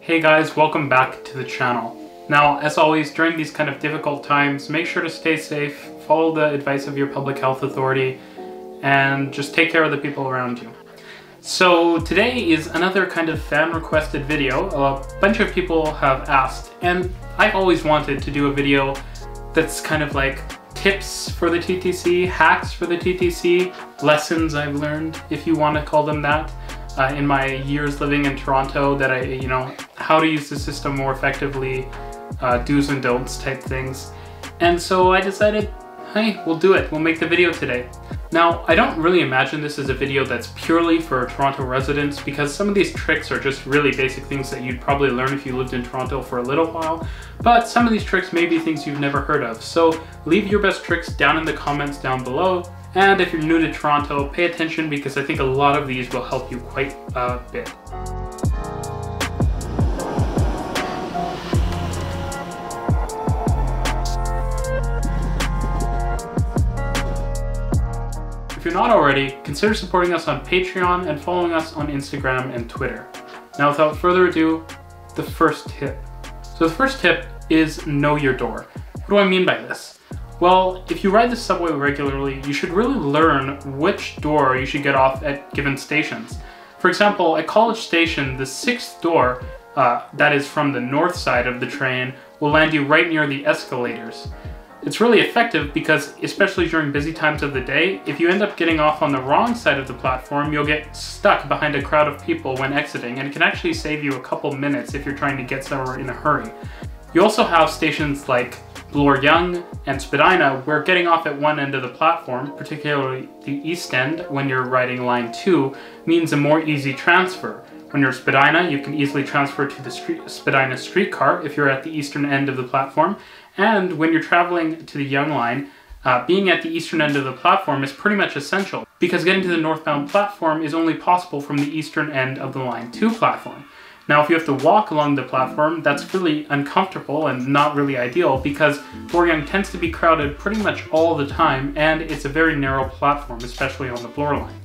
Hey guys, welcome back to the channel. Now, as always, during these kind of difficult times, make sure to stay safe, follow the advice of your public health authority, and just take care of the people around you. So today is another kind of fan-requested video. A bunch of people have asked, and I always wanted to do a video that's kind of like tips for the TTC, hacks for the TTC, lessons I've learned, if you want to call them that, in my years living in Toronto, that how to use the system more effectively, do's and don'ts type things. And so I decided, hey, we'll do it. We'll make the video today. Now, I don't really imagine this as a video that's purely for Toronto residents, because some of these tricks are just really basic things that you'd probably learn if you lived in Toronto for a little while, but some of these tricks may be things you've never heard of. So leave your best tricks down in the comments down below, and if you're new to Toronto, pay attention because I think a lot of these will help you quite a bit. If you're not already, consider supporting us on Patreon and following us on Instagram and Twitter. Now, without further ado, the first tip. So the first tip is know your door. What do I mean by this? Well, if you ride the subway regularly, you should really learn which door you should get off at given stations. For example, at College Station, the 6th door, that is from the north side of the train, will land you right near the escalators. It's really effective because, especially during busy times of the day, if you end up getting off on the wrong side of the platform, you'll get stuck behind a crowd of people when exiting, and it can actually save you a couple minutes if you're trying to get somewhere in a hurry. You also have stations like Bloor-Yonge and Spadina, where getting off at one end of the platform, particularly the east end when you're riding line 2, means a more easy transfer. When you're at Spadina, you can easily transfer to the Spadina streetcar if you're at the eastern end of the platform. And when you're traveling to the Yonge line, being at the eastern end of the platform is pretty much essential, because getting to the northbound platform is only possible from the eastern end of the line 2 platform. Now, if you have to walk along the platform, that's really uncomfortable and not really ideal, because Bloor-Yonge tends to be crowded pretty much all the time, and it's a very narrow platform, especially on the Bloor line.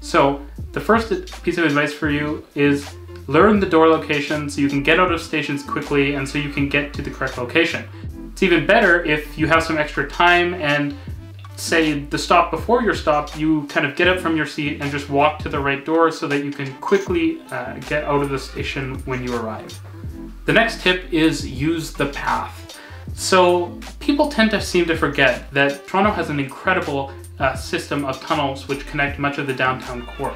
So the first piece of advice for you is learn the door location so you can get out of stations quickly and so you can get to the correct location. It's even better if you have some extra time and, say, the stop before your stop, you kind of get up from your seat and just walk to the right door so that you can quickly get out of the station when you arrive. The next tip is use the path. So people tend to seem to forget that Toronto has an incredible system of tunnels which connect much of the downtown core.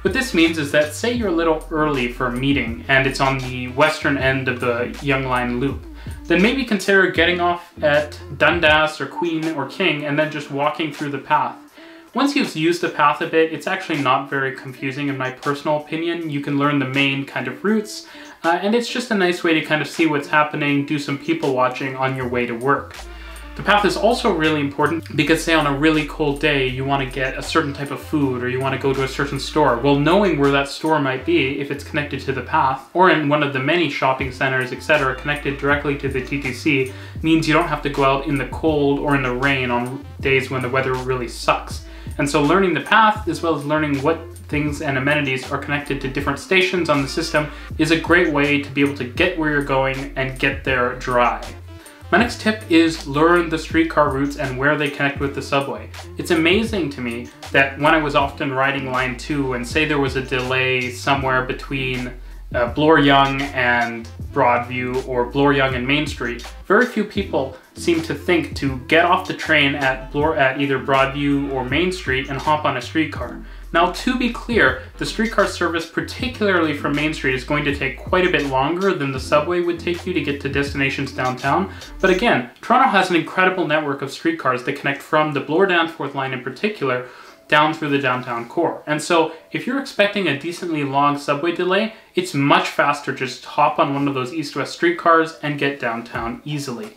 What this means is that, say you're a little early for a meeting and it's on the western end of the Yonge Line loop, then maybe consider getting off at Dundas or Queen or King and then just walking through the path. Once you've used the path a bit, it's actually not very confusing in my personal opinion. You can learn the main kind of routes, and it's just a nice way to kind of see what's happening, do some people watching on your way to work. The path is also really important because, say, on a really cold day, you want to get a certain type of food or you want to go to a certain store. Well, knowing where that store might be, if it's connected to the path, or in one of the many shopping centers, etc., connected directly to the TTC, means you don't have to go out in the cold or in the rain on days when the weather really sucks. And so learning the path, as well as learning what things and amenities are connected to different stations on the system, is a great way to be able to get where you're going and get there dry. My next tip is learn the streetcar routes and where they connect with the subway. It's amazing to me that when I was often riding line 2 and say there was a delay somewhere between Bloor-Yonge and Broadview or Bloor-Yonge and Main Street, very few people seem to think to get off the train at either Broadview or Main Street and hop on a streetcar. Now, to be clear, the streetcar service, particularly from Main Street, is going to take quite a bit longer than the subway would take you to get to destinations downtown. But again, Toronto has an incredible network of streetcars that connect from the Bloor-Danforth line in particular down through the downtown core. And so if you're expecting a decently long subway delay, it's much faster just hop on one of those east-west streetcars and get downtown easily.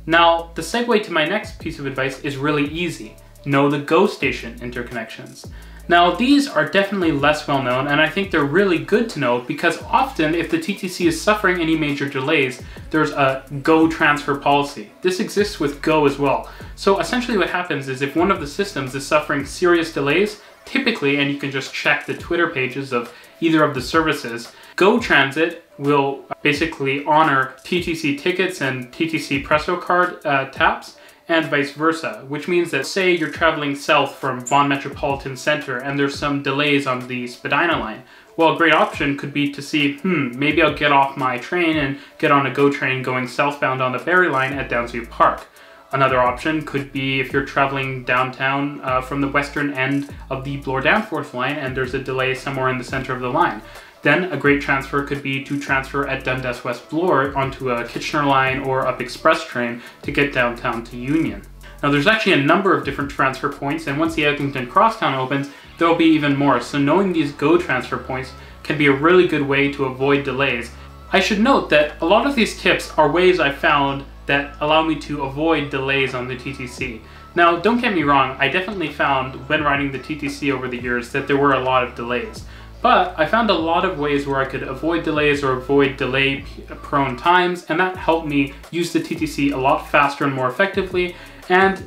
Now, the segue to my next piece of advice is really easy. Know the GO station interconnections. Now, these are definitely less well known, and I think they're really good to know because often if the TTC is suffering any major delays, there's a GO transfer policy. This exists with GO as well. So essentially what happens is if one of the systems is suffering serious delays, typically, and you can just check the Twitter pages of either of the services, GO Transit will basically honor TTC tickets and TTC Presto card taps, and vice versa, which means that say you're traveling south from Vaughan Metropolitan Centre and there's some delays on the Spadina line. Well, a great option could be to see, maybe I'll get off my train and get on a GO train going southbound on the Barrie line at Downsview Park. Another option could be if you're traveling downtown from the western end of the Bloor-Danforth line and there's a delay somewhere in the center of the line. Then a great transfer could be to transfer at Dundas West Bloor onto a Kitchener line or Up Express train to get downtown to Union. Now there's actually a number of different transfer points, and once the Eglinton Crosstown opens, there will be even more. So knowing these GO transfer points can be a really good way to avoid delays. I should note that a lot of these tips are ways I found that allow me to avoid delays on the TTC. Now don't get me wrong, I definitely found when riding the TTC over the years that there were a lot of delays. But I found a lot of ways where I could avoid delays or avoid delay-prone times, and that helped me use the TTC a lot faster and more effectively. And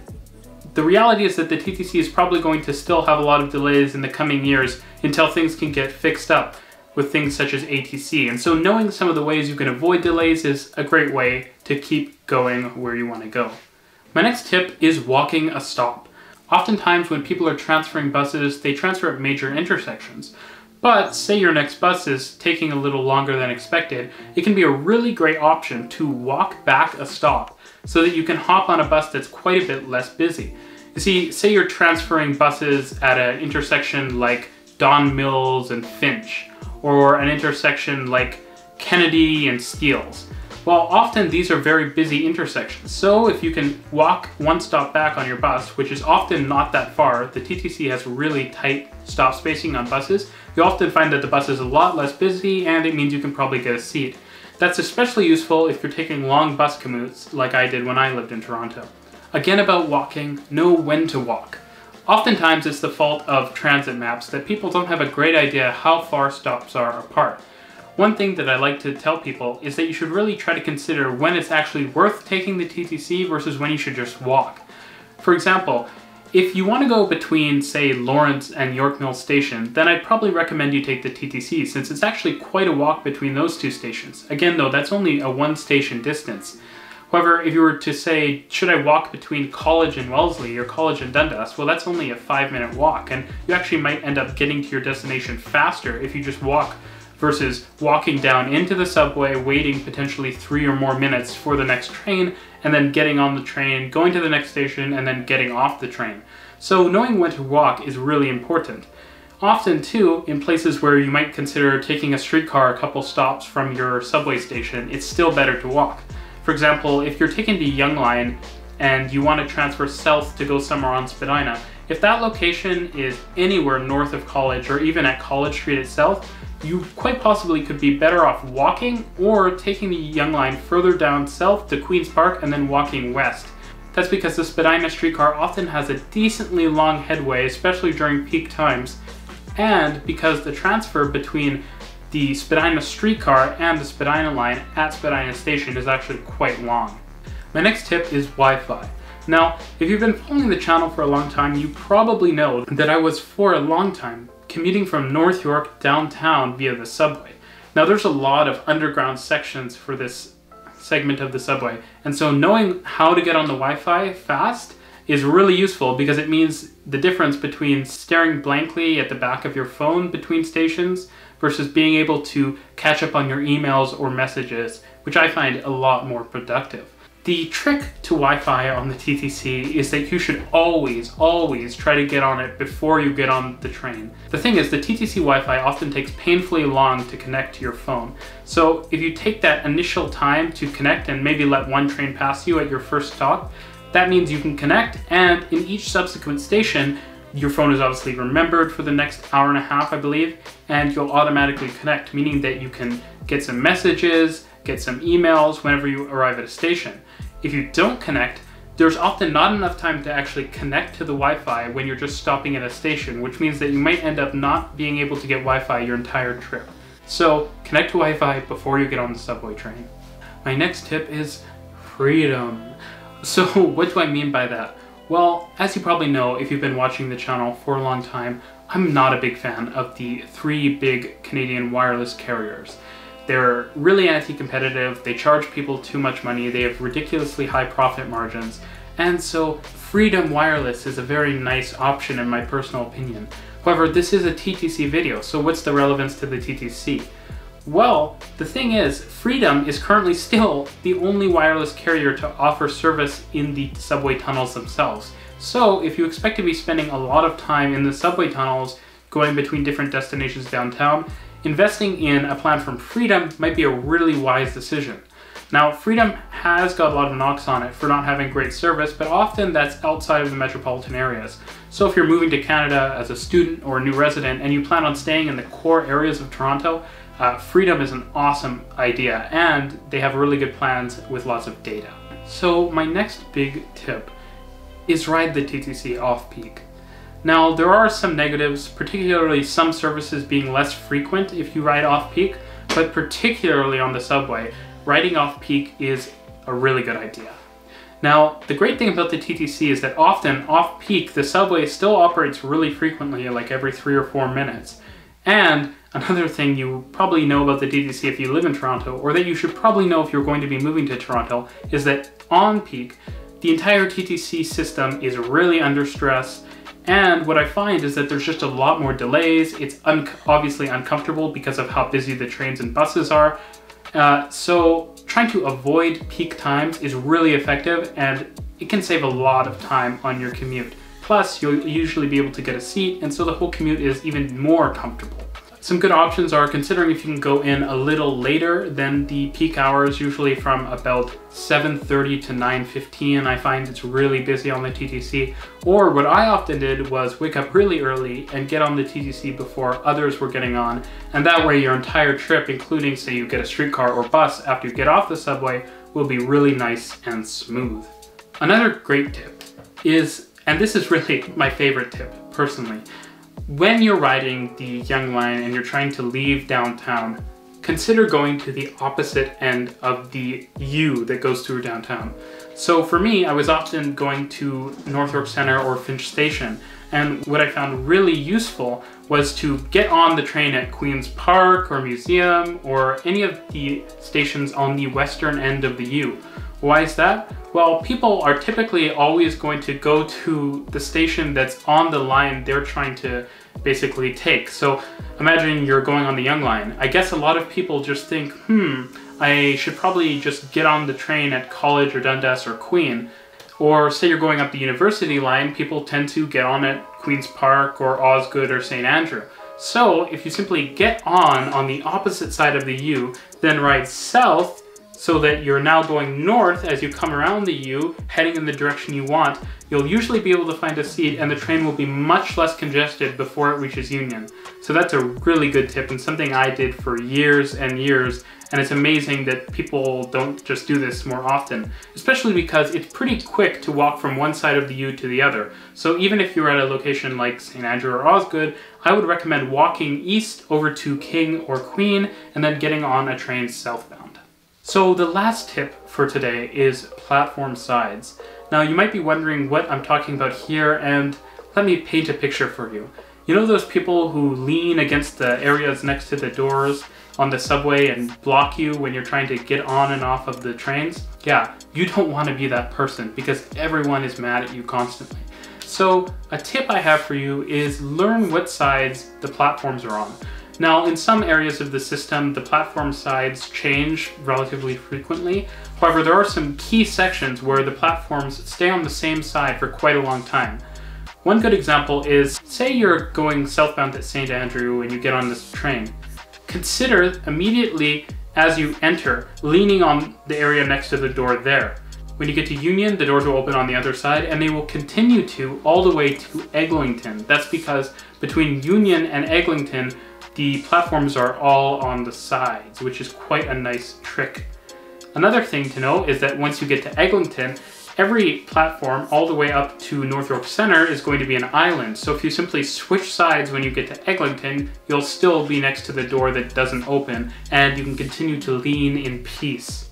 the reality is that the TTC is probably going to still have a lot of delays in the coming years until things can get fixed up with things such as ATC. And so knowing some of the ways you can avoid delays is a great way to keep going where you want to go. My next tip is walking a stop. Oftentimes when people are transferring buses, they transfer at major intersections. But say your next bus is taking a little longer than expected, it can be a really great option to walk back a stop so that you can hop on a bus that's quite a bit less busy. You see, say you're transferring buses at an intersection like Don Mills and Finch, or an intersection like Kennedy and Steeles. Well, often these are very busy intersections, so if you can walk one stop back on your bus, which is often not that far, the TTC has really tight stop spacing on buses, you often find that the bus is a lot less busy and it means you can probably get a seat. That's especially useful if you're taking long bus commutes like I did when I lived in Toronto. Again about walking, know when to walk. Oftentimes it's the fault of transit maps that people don't have a great idea how far stops are apart. One thing that I like to tell people is that you should really try to consider when it's actually worth taking the TTC versus when you should just walk. For example, if you want to go between, say, Lawrence and York Mills Station, then I'd probably recommend you take the TTC since it's actually quite a walk between those two stations. Again though, that's only a one station distance. However, if you were to say, should I walk between College and Wellesley or College and Dundas, well that's only a 5-minute walk, and you actually might end up getting to your destination faster if you just walk versus walking down into the subway, waiting potentially 3 or more minutes for the next train, and then getting on the train, going to the next station, and then getting off the train. So knowing when to walk is really important. Often too, in places where you might consider taking a streetcar a couple stops from your subway station, it's still better to walk. For example, if you're taking the Yonge line and you want to transfer south to go somewhere on Spadina, if that location is anywhere north of College or even at College Street itself, you quite possibly could be better off walking or taking the Yonge line further down south to Queen's Park and then walking west. That's because the Spadina streetcar often has a decently long headway, especially during peak times, and because the transfer between the Spadina streetcar and the Spadina line at Spadina station is actually quite long. My next tip is Wi-Fi. Now, if you've been following the channel for a long time, you probably know that I was for a long time commuting from North York downtown via the subway. Now there's a lot of underground sections for this segment of the subway, and so knowing how to get on the Wi-Fi fast is really useful because it means the difference between staring blankly at the back of your phone between stations versus being able to catch up on your emails or messages, which I find a lot more productive. The trick to Wi-Fi on the TTC is that you should always try to get on it before you get on the train. The thing is, the TTC Wi-Fi often takes painfully long to connect to your phone. So if you take that initial time to connect and maybe let one train pass you at your first stop, that means you can connect, and in each subsequent station, your phone is obviously remembered for the next hour and a half, I believe, and you'll automatically connect, meaning that you can get some messages, get some emails whenever you arrive at a station. If you don't connect, there's often not enough time to actually connect to the Wi-Fi when you're just stopping at a station, which means that you might end up not being able to get Wi-Fi your entire trip. So connect to Wi-Fi before you get on the subway train. My next tip is freedom. So what do I mean by that? Well, as you probably know, if you've been watching the channel for a long time, I'm not a big fan of the 3 big Canadian wireless carriers. They're really anti-competitive, they charge people too much money, they have ridiculously high profit margins, and so Freedom Wireless is a very nice option in my personal opinion. However, this is a TTC video, so what's the relevance to the TTC? Well, the thing is, Freedom is currently still the only wireless carrier to offer service in the subway tunnels themselves. So if you expect to be spending a lot of time in the subway tunnels going between different destinations downtown, investing in a plan from Freedom might be a really wise decision. Now, Freedom has got a lot of knocks on it for not having great service, but often that's outside of the metropolitan areas. So if you're moving to Canada as a student or a new resident and you plan on staying in the core areas of Toronto, Freedom is an awesome idea, and they have really good plans with lots of data. So my next big tip is ride the TTC off-peak. Now, there are some negatives, particularly some services being less frequent if you ride off-peak, but particularly on the subway, riding off-peak is a really good idea. Now, the great thing about the TTC is that often off-peak, the subway still operates really frequently, like every 3 or 4 minutes. And another thing you probably know about the TTC if you live in Toronto, or that you should probably know if you're going to be moving to Toronto, is that on peak, the entire TTC system is really under stress. And what I find is that there's just a lot more delays. It's obviously uncomfortable because of how busy the trains and buses are. So trying to avoid peak times is really effective, and it can save a lot of time on your commute. Plus, you'll usually be able to get a seat, and so the whole commute is even more comfortable. Some good options are considering if you can go in a little later than the peak hours, usually from about 7:30 to 9:15. I find it's really busy on the TTC. Or what I often did was wake up really early and get on the TTC before others were getting on. And that way your entire trip, including say you get a streetcar or bus after you get off the subway, will be really nice and smooth. Another great tip is, and this is really my favorite tip personally, when you're riding the Yonge line and you're trying to leave downtown, consider going to the opposite end of the U that goes through downtown. So for me, I was often going to North York Centre or Finch Station, and what I found really useful was to get on the train at Queen's Park or Museum or any of the stations on the western end of the U. Why is that? Well, people are typically always going to go to the station that's on the line they're trying to basically take. So imagine you're going on the Yonge line. I guess a lot of people just think, I should probably just get on the train at College or Dundas or Queen. Or say you're going up the University line, people tend to get on at Queen's Park or Osgoode or St. Andrew. So if you simply get on the opposite side of the U, then ride south, so that you're now going north as you come around the U, heading in the direction you want, you'll usually be able to find a seat and the train will be much less congested before it reaches Union. So that's a really good tip and something I did for years and years, and it's amazing that people don't just do this more often, especially because it's pretty quick to walk from one side of the U to the other. So even if you're at a location like St. Andrew or Osgoode, I would recommend walking east over to King or Queen and then getting on a train southbound. So the last tip for today is platform sides. Now you might be wondering what I'm talking about here, and let me paint a picture for you. You know those people who lean against the areas next to the doors on the subway and block you when you're trying to get on and off of the trains? Yeah, you don't want to be that person because everyone is mad at you constantly. So a tip I have for you is learn what sides the platforms are on. Now, in some areas of the system, the platform sides change relatively frequently. However, there are some key sections where the platforms stay on the same side for quite a long time. One good example is, say you're going southbound at St. Andrew and you get on this train. Consider immediately as you enter, leaning on the area next to the door there. When you get to Union, the doors will open on the other side, and they will continue to all the way to Eglinton. That's because between Union and Eglinton, the platforms are all on the sides, which is quite a nice trick. Another thing to know is that once you get to Eglinton, every platform all the way up to North York Centre is going to be an island. So if you simply switch sides when you get to Eglinton, you'll still be next to the door that doesn't open, and you can continue to lean in peace.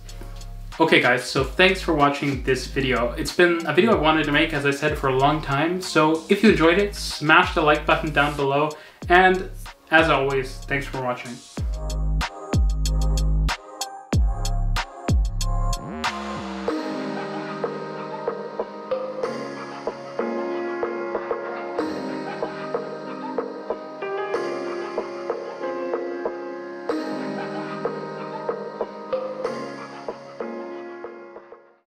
Okay guys, so thanks for watching this video. It's been a video I wanted to make, as I said, for a long time. So if you enjoyed it, smash the like button down below, and as always, thanks for watching.